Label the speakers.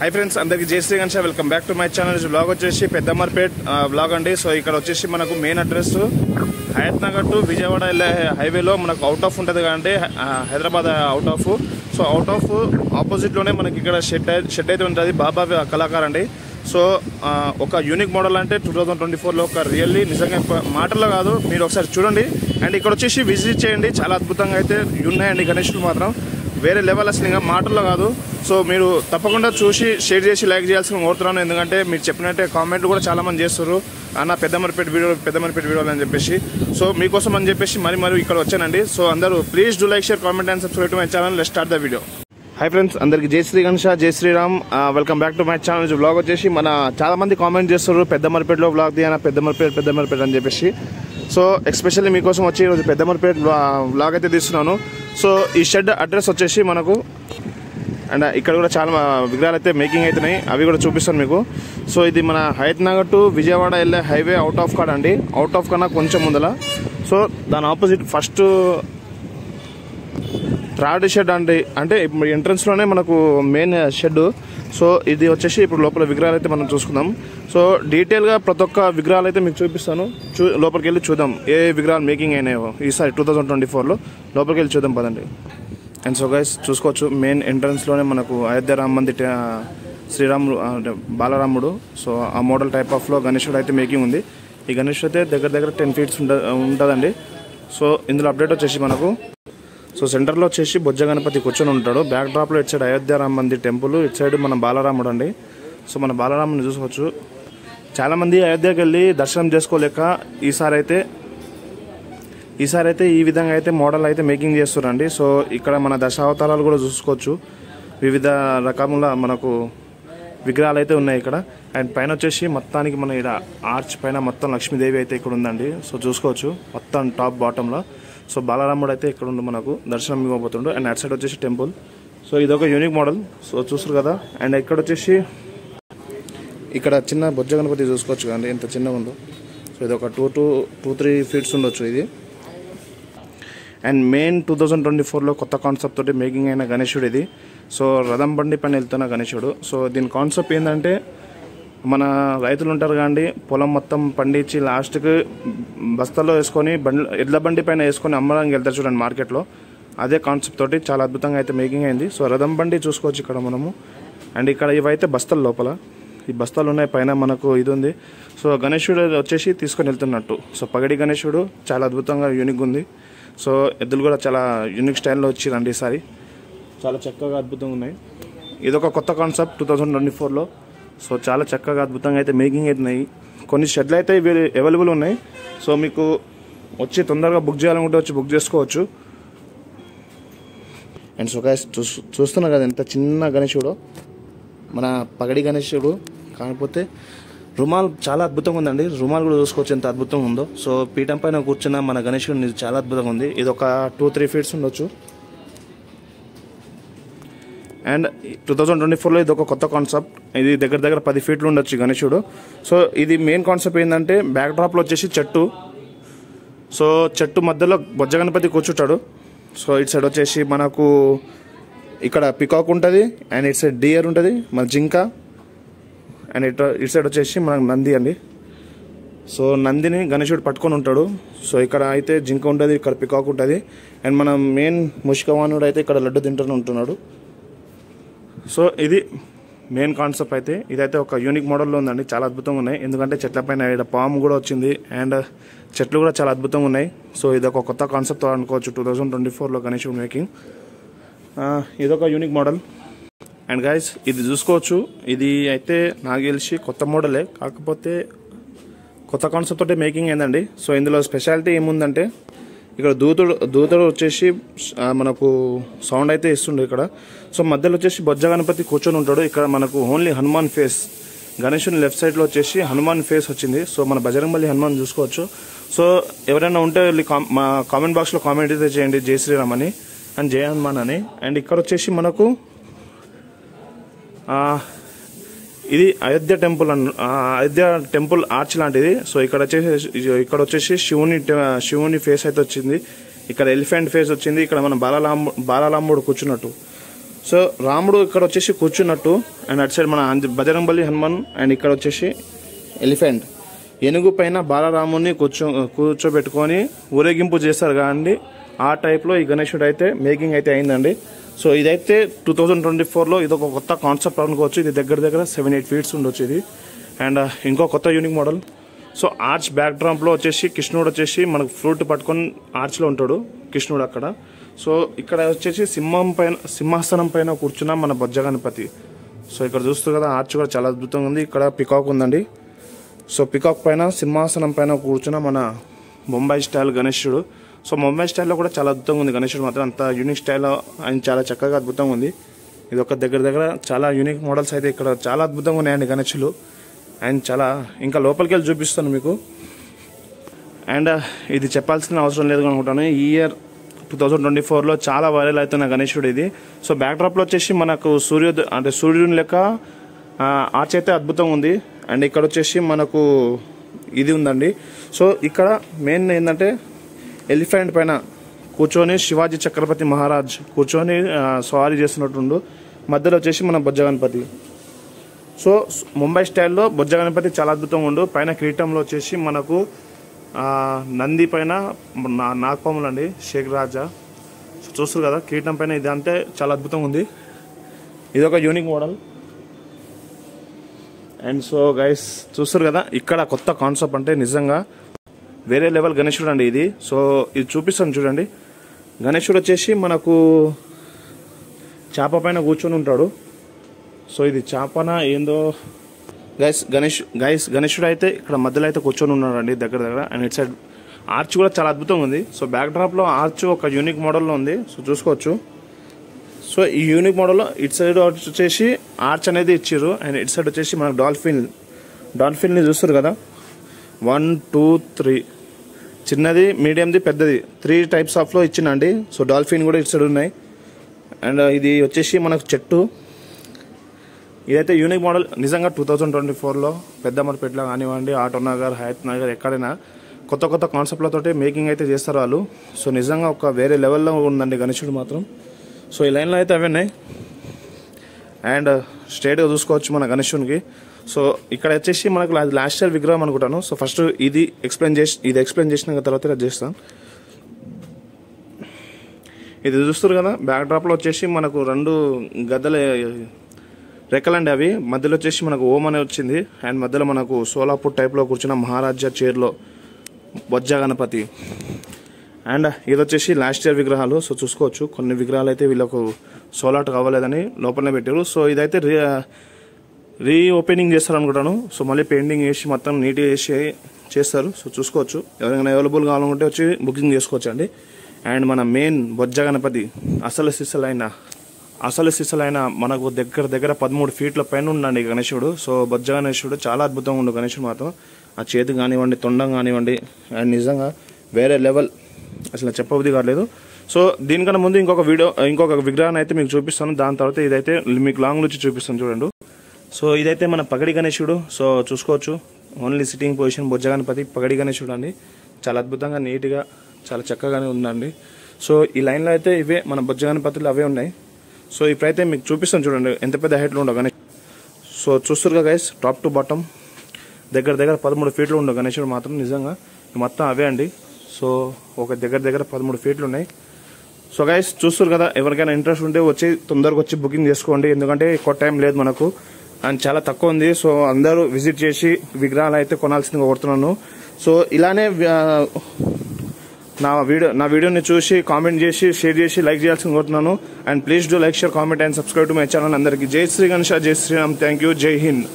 Speaker 1: High friends अंदर Jai Shri Ganesh welcome back to my channel blog way Peddamarpet blog अंडी so इक्कड़ वच्चेसी मनकु main address Hayath Nagar to Vijayawada highway लो मनकु औट आफ उंटदी कांटे Hyderabad out of so out of opposite लोने मनकि इक्कड़ शेड अयिते उंटदी बाबा कलाकार अंडी सो ఒక యూనిక్ మోడల్ అంటే 2024 లో ఒక రియల్లీ నిజంగా మాటల్లో కాదు మీరు ఒకసారి చూడండి అండ్ ఇక్కడ వచ్చేసి విజిట్ చేయండి చాలా అద్భుతంగా అయితే ఉన్నాయండి గణేశులు మాత్రం వేరే లెవెల్ అసలు ఇంకా మాటల్లో కాదు సో మీరు తప్పకుండా చూసి షేర్ చేసి లైక్ చేయాల్సిన కోరుతున్నాను ఎందుకంటే మీరు చెప్పినట్టే కామెంట్లు కూడా చాలా మంది చేస్తారు అన్న పెద్దమరపేట వీడియోలు అని చెప్పేసి సో మీకోసం అని చెప్పేసి మరి ఇక్కడ వచ్చానండి సో అందరూ please do like share comment and subscribe to my channel let's start the video hi friends अंदर की Jai Shri Ganesh Jai Shriram welcome back to my channel blog way मन चाला मंदी कामेंट चेस्तारु पेद्दमरपेट ब्लॉग दिया पेद्दमरपेट అని చెప్పేసి సో ఎస్పెషల్లీ మీకోసం వచ్చి ఈరోజు పెద్దమరపేట బ్లాగ్ అయితే తీస్తున్నాను సో ఈ షెడ్ అడ్రస్ వచ్చేసి మనకు అండ్ ఇక్కడ కూడా చాలా విగ్రహాలు అయితే మేకింగ్ అవుతున్నాయి అవి కూడా చూపిస్తాను మీకు సో ఇది మన హయత్ నగర్ టు విజయవాడ వెళ్ళే హైవే అవుట్ ఆఫ్ కాడ అండి అవుట్ ఆఫ్ కన్నా కొంచెం ముందల సో దాని ఆపోజిట్ ఫస్ట్ థర్డ్ షెడ్ అండి అంటే ఎంట్రన్స్ లోనే మనకు మెయిన్ షెడ్ సో ఇది వచ్చేసి ఇప్పుడు లోపల విగ్రహాలు అయితే మనం చూసుకుందాం సో డీటెయిల్ గా ప్రతి ఒక్క విగ్రహాలు అయితే మీకు చూపిస్తాను లోపలికి వెళ్ళి చూద్దాం ఏ విగ్రహాలు మేకింగ్ అయినాయో ఈసారి 2024 లో లోపలికి వెళ్ళి చూద్దాం పదండి అండ్ సో గైస్ చూసుకోవచ్చు మెయిన్ ఎంట్రన్స్ లోనే మనకు అయోధ్య రామ మందిర్ శ్రీరాముడు బాలరాముడు సో ఆ మోడల్ టైప్ ఆఫ్ లో గణేశుడు అయితే మేకింగ్ ఉంది ఈ గణేశుడు అయితే దగ్గర 10 ఫీట్స్ ఉంటుందండి సో ఇందులో అప్డేట్ వచ్చేసి మనకు సో సెంటర్ లో వచ్చేసి బొజ్జ గణపతి కూర్చొని ఉంటాడు బ్యాక్ డ్రాప్ లో ఇటు సైడ్ అయోధ్య రామ మందిర్ టెంపుల్ ఇటు సైడ్ మన బాలరాముడు అండి సో మన బాలరాముని చూసుకోవచ్చు చాలా మంది అయోధ్యకి వెళ్ళి దర్శనం చేసుకోలేక ఈసారి అయితే ఈ విధంగా అయితే మోడల్ అయితే మేకింగ్ చేస్తారండి సో ఇక్కడ మన దశావతారాలు కూడా చూసుకోవచ్చు వివిధ రకముల మనకు విగ్రహాలు అయితే ఉన్నాయి ఇక్కడ అండ్ పైన వచ్చేసి మొత్తానికి మన ఇక్కడ ఆర్చ్ పైన మొత్తం లక్ష్మీదేవి అయితే ఇక్కడ ఉందండి సో చూసుకోవచ్చు మొత్తం టాప్ బాటంలో సో బాలరాముడు అయితే ఇక్కడ ఉండి మనకు దర్శనం ఇవ్వబోతుండు అండ్ అటు సైడ్ వచ్చేసి టెంపుల్ సో ఇదొక యూనిక్ మోడల్ సో చూస్తారు కదా అండ్ ఇక్కడ వచ్చేసి ఇక్కడ చిన్న బొజ్జ గణపతి చూసుకోవచ్చు కదండి ఎంత చిన్నగా ఉందో సో ఇది ఒక 2-3 ఫీట్స్ ఉండొచ్చు ఇది అండ్ మెయిన్ 2024 లో కొత్త కాన్సెప్ట్ తోటి మేకింగ్ అయిన గణేశుడు ఇది సో రథం బండి పైన వెళ్తున్న గణేశుడు సో దీని కాన్సెప్ట్ ఏంటంటే మన రైతులు ఉంటారు కాండి పొలం మొత్తం పండించి లాస్ట్కి బస్తాల్లో వేసుకొని ఎడ్ల బండి పైన వేసుకొని అమ్మడానికి వెళ్తారు చూడండి మార్కెట్లో అదే కాన్సెప్ట్ తోటి చాలా అద్భుతంగా అయితే మేకింగ్ అయింది సో రథం బండి చూసుకోవచ్చు ఇక్కడ మనము అండ్ ఇక్కడ ఇవైతే బస్తాల లోపల ఈ బస్తాలు ఉన్నాయి పైన మనకు ఇది ఉంది సో గణేశుడు వచ్చేసి తీసుకొని వెళ్తున్నట్టు సో పగడి గణేశుడు చాలా అద్భుతంగా యూనిక్ ఉంది సో ఎద్దులు కూడా చాలా యూనిక్ స్టైల్లో వచ్చిరండి ఈసారి చాలా చక్కగా అద్భుతంగా ఉన్నాయి ఇదొక కొత్త కాన్సెప్ట్ 2024లో సో చాలా చక్కగా అద్భుతంగా అయితే మేకింగ్ అవుతున్నాయి కొన్ని షెడ్లు అయితే అవైలబుల్ ఉన్నాయి సో మీకు వచ్చి తొందరగా బుక్ చేయాలనుకుంటే వచ్చి బుక్ చేసుకోవచ్చు అండ్ సో గైస్ చూస్తున్నారు కదా ఎంత చిన్న గణేశుడు మన పగడి గణేశుడు కాకపోతే రుమాల్ చాలా అద్భుతంగా ఉందండి రుమాల్ కూడా చూసుకోవచ్చు ఎంత అద్భుతంగా ఉందో సో పీఠం పైన కూర్చున్న మన గణేశుడు చాలా అద్భుతంగా ఉంది ఇది ఒక 2-3 ఫీట్స్ ఉండొచ్చు అండ్ 2024లో ఇది ఒక కొత్త కాన్సెప్ట్ ఇది దగ్గర 10 ఫీట్లు ఉండొచ్చు గణేశుడు సో ఇది మెయిన్ కాన్సెప్ట్ ఏంటంటే బ్యాక్ డ్రాప్లో వచ్చేసి చెట్టు సో చెట్టు మధ్యలో బొజ్జ గణపతి కూర్చుంటాడు సో ఇటు సైడ్ వచ్చేసి మనకు ఇక్కడ పికాక్ ఉంటుంది అండ్ ఇటు సైడ్ డియర్ ఉంటుంది మన జింక అండ్ ఇటు సైడ్ వచ్చేసి మనకు నంది అండి సో నందిని గణేశుడు పట్టుకొని ఉంటాడు సో ఇక్కడ అయితే జింక ఉంటుంది ఇక్కడ పికాక్ ఉంటుంది అండ్ మన మెయిన్ ముషికవానుడు అయితే ఇక్కడ లడ్డు తింటూనే ఉంటున్నాడు సో ఇది మెయిన్ కాన్సెప్ట్ అయితే ఇదైతే ఒక యూనిక్ మోడల్లో ఉందండి చాలా అద్భుతంగా ఉన్నాయి ఎందుకంటే చెట్ల పైన ఇక్కడ పాము కూడా వచ్చింది అండ్ చెట్లు కూడా చాలా అద్భుతంగా ఉన్నాయి సో ఇదొక కొత్త కాన్సెప్ట్ అనుకోవచ్చు 2024లో గణేశుడు మేకింగ్ ఇదొక యూనిక్ మోడల్ అండ్ గైస్ ఇది చూసుకోవచ్చు ఇది అయితే నాకు తెలిసి కొత్త మోడలే కాకపోతే కొత్త కాన్సెప్ట్ తోటి మేకింగ్ అయిందండి సో ఇందులో స్పెషాలిటీ ఏముందంటే ఇక్కడ దూతుడు వచ్చేసి మనకు సౌండ్ అయితే ఇస్తుండే ఇక్కడ సో మధ్యలో వచ్చేసి బొజ్జ గణపతి కూర్చొని ఉంటాడు ఇక్కడ మనకు ఓన్లీ హనుమాన్ ఫేస్ గణేశుని లెఫ్ట్ సైడ్లో వచ్చేసి హనుమాన్ ఫేస్ వచ్చింది సో మన బజరంగబలి హనుమాన్ చూసుకోవచ్చు సో ఎవరైనా ఉంటే మా కామెంట్ బాక్స్లో కామెంట్ అయితే చేయండి జై శ్రీరామ్ అని అండ్ జై హనుమాన్ అని అండ్ ఇక్కడ వచ్చేసి మనకు ఇది అయోధ్య టెంపుల్ ఆర్చ్ లాంటిది సో ఇక్కడ వచ్చేసి శివుని ఫేస్ అయితే వచ్చింది ఇక్కడ ఎలిఫెంట్ ఫేస్ వచ్చింది ఇక్కడ మన బాలరాముడు కూర్చున్నట్టు సో రాముడు ఇక్కడ వచ్చేసి కూర్చున్నట్టు, అండ్ అటు సైడ్ మన బజరంగబలి హనుమాన్, అండ్ ఇక్కడ వచ్చేసి ఎలిఫెంట్ ఏనుగు పైన బాలరాముని కూర్చోబెట్టుకొని ఊరేగింపు చేస్తారు కదండి, ఆ టైప్లో ఈ గణేశుడు అయితే మేకింగ్ అయితే అయిందండి. సో ఇదైతే 2024లో ఇదొక కొత్త కాన్సెప్ట్ అనుకోవచ్చు. ఇది దగ్గర 7-8 ఫీట్స్ ఉండొచ్చు ఇది. అండ్ ఇంకో కొత్త unique model. So arch back డ్రాప్లో వచ్చేసి కృష్ణుడు వచ్చేసి మనకు ఫ్లూట్ పట్టుకొని ఆర్చ్లో ఉంటాడు కృష్ణుడు అక్కడ. సో ఇక్కడ వచ్చేసి సింహాసనం పైన కూర్చున్న మన బొజ్జ గణపతి. సో ఇక్కడ చూస్తారు కదా, ఆర్చ్ కూడా చాలా అద్భుతంగా ఉంది. ఇక్కడ పికాక్ ఉందండి. సో పికాక్ పైన సింహాసనం పైన కూర్చున్న మన ముంబై స్టైల్ గణేశుడు. సో ముంబై స్టైల్లో కూడా చాలా అద్భుతంగా ఉంది గణేశుడు మాత్రం. అంత యూనిక్ స్టైల్లో ఆయన చాలా చక్కగా అద్భుతంగా ఉంది. ఇది ఒక దగ్గర చాలా యూనిక్ మోడల్స్ అయితే ఇక్కడ చాలా అద్భుతంగా ఉన్నాయండి గణేశులు. అండ్ చాలా ఇంకా లోపలికి వెళ్ళి చూపిస్తాను మీకు. అండ్ ఇది చెప్పాల్సిన అవసరం లేదు అనుకుంటాను, ఈ ఇయర్ 2024లో చాలా వైరల్ అవుతున్న గణేశుడు ఇది. సో బ్యాక్ డ్రాప్లో వచ్చేసి మనకు సూర్యుని లెక్క ఆర్చ్ అయితే అద్భుతంగా ఉంది. అండ్ ఇక్కడ వచ్చేసి మనకు ఇది ఉందండి. సో ఇక్కడ మెయిన్ ఏంటంటే ఎలిఫెంట్ పైన కూర్చొని శివాజీ చక్రవర్తి మహారాజ్ కూర్చొని సవారీ చేస్తున్నట్టుండు. మధ్యలో వచ్చేసి మన బొజ్జ గణపతి. సో ముంబై స్టైల్లో బొజ్జ గణపతి చాలా అద్భుతంగా ఉండు. పైన కిరీటంలో వచ్చేసి మనకు నంది పైన నాగపాములు అండి, షేక్ రాజా. సో చూస్తారు కదా కిరీటం పైన ఇది అంటే చాలా అద్భుతంగా ఉంది. ఇది ఒక unique model. And so guys చూస్తారు కదా, ఇక్కడ కొత్త కాన్సెప్ట్ అంటే నిజంగా వేరే లెవెల్ గణేశుడు అండి ఇది. సో ఇది చూపిస్తాను చూడండి. గణేశుడు వచ్చేసి మనకు చాప పైన కూర్చొని ఉంటాడు. సో ఇది చాపన ఏందో గణేశుడు అయితే ఇక్కడ మధ్యలో అయితే కూర్చొని ఉన్నాడు అండి దగ్గర. అండ్ ఇట్ సైడ్ ఆర్చ్ కూడా చాలా అద్భుతంగా ఉంది. సో బ్యాక్ డ్రాప్లో ఆర్చ్ ఒక యూనిక్ మోడల్లో ఉంది. సో చూసుకోవచ్చు. సో ఈ యూనిక్ మోడల్లో ఇటు సైడ్ వచ్చేసి ఆర్చ్ అనేది ఇచ్చారు. అండ్ ఇటు సైడ్ వచ్చేసి మనకు డాల్ఫిన్ని చూస్తారు కదా, 1, 2, 3 చిన్నది, మీడియంది, పెద్దది 3 టైప్స్ ఆఫ్లో ఇచ్చిందండి. సో డాల్ఫిన్ కూడా ఇటు సైడ్ ఉన్నాయి. అండ్ ఇది వచ్చేసి మనకు చెట్టు. ఇదైతే యూనిక్ మోడల్ నిజంగా 2024లో పెద్దమర్పేటలో కానివ్వండి, ఆటో నగర్, హయత్ నగర్ ఎక్కడైనా కొత్త కాన్సెప్ట్లతోటి మేకింగ్ అయితే చేస్తారు వాళ్ళు. సో నిజంగా ఒక వేరే లెవెల్లో ఉందండి గణేశుడు మాత్రం. సో ఈ లైన్లో అయితే అవే ఉన్నాయి. అండ్ స్ట్రైట్గా చూసుకోవచ్చు మన గణేశునికి. సో ఇక్కడ వచ్చేసి మనకు లాస్ట్ ఇయర్ విగ్రహం అనుకుంటాను. సో ఫస్ట్ ఇది ఎక్స్ప్లెయిన్ చేసిన తర్వాత ఇది చేస్తాను. ఇది చూస్తారు కదా, బ్యాక్ డ్రాప్లో వచ్చేసి మనకు 2 గద్దల రెక్కలండి అవి. మధ్యలో వచ్చేసి మనకు ఓం అనే వచ్చింది. అండ్ మధ్యలో మనకు సోలాపూర్ టైప్లో కూర్చున్న మహారాజా చైర్లో బొజ్జ గణపతి. అండ్ ఇది వచ్చేసి లాస్ట్ ఇయర్ విగ్రహాలు. సో చూసుకోవచ్చు కొన్ని విగ్రహాలు అయితే వీళ్ళకు సోలాట్ కావలేదని లోపలనే పెట్టారు. సో ఇదైతే రీఓపెనింగ్ చేస్తారు అనుకుంటాను. సో మళ్ళీ పెయింటింగ్ వేసి మొత్తం నీట్గా చేస్తారు. సో చూసుకోవచ్చు. ఎవరైనా అవైలబుల్ కావాలనుకుంటే వచ్చి బుకింగ్ చేసుకోవచ్చు అండి. అండ్ మన మెయిన్ బొజ్జ గణపతి అసలు సిసలైన మనకు దగ్గర 13 ఫీట్ల పైన ఉండండి గణేశుడు. సో బొజ్జ గణేశుడు చాలా అద్భుతంగా ఉండు గణేశుడు మాత్రం. ఆ చేతి కానివ్వండి, తొండం కానివ్వండి, అండ్ నిజంగా వేరే లెవెల్, అసలు చెప్పబుద్ధి కాలేదు. సో దీనికన్నా ముందు ఇంకొక విగ్రహాన్ని అయితే మీకు చూపిస్తాను. దాని తర్వాత ఇదైతే మీకు లాంగ్ నుంచి చూపిస్తాను చూడండి. సో ఇదైతే మన పగడి గణేశుడు. సో చూసుకోవచ్చు ఓన్లీ సిట్టింగ్ పొజిషన్ బొజ్జ గణపతి పగడి గణేశుడు అండి. చాలా అద్భుతంగా నీట్గా చాలా చక్కగానే ఉందండి. సో ఈ లైన్లో అయితే ఇవే మన బొజ్జ గణపతులు అవే ఉన్నాయి. సో ఇప్పుడైతే మీకు చూపిస్తాను చూడండి ఎంత పెద్ద హైట్లో ఉండవు గణేష్. సో చూస్తురుగా గైస్, టాప్ టు బాటమ్ దగ్గర 13 ఫీట్లు ఉండవు గణేశుడు మాత్రం. నిజంగా మొత్తం అవే అండి. సో ఒక దగ్గర 13 ఫీట్లు ఉన్నాయి. సో గైస్ చూస్తారు కదా, ఎవరికైనా ఇంట్రెస్ట్ ఉంటే తొందరగా వచ్చి బుకింగ్ చేసుకోండి. ఎందుకంటే ఎక్కువ టైం లేదు మనకు అండ్ చాలా తక్కువ ఉంది. సో అందరూ విజిట్ చేసి విగ్రహాలు అయితే కొనాల్సిందిగా కోరుతున్నాను. సో ఇలానే నా వీడియోని చూసి కామెంట్ చేసి షేర్ చేసి లైక్ చేయాల్సింది కోరుతున్నాను. And please do like, share, comment and subscribe to my channel. అందరికీ జై శ్రీ గణేష్, జై శ్రీరామ్, థ్యాంక్ యూ, జై హింద్.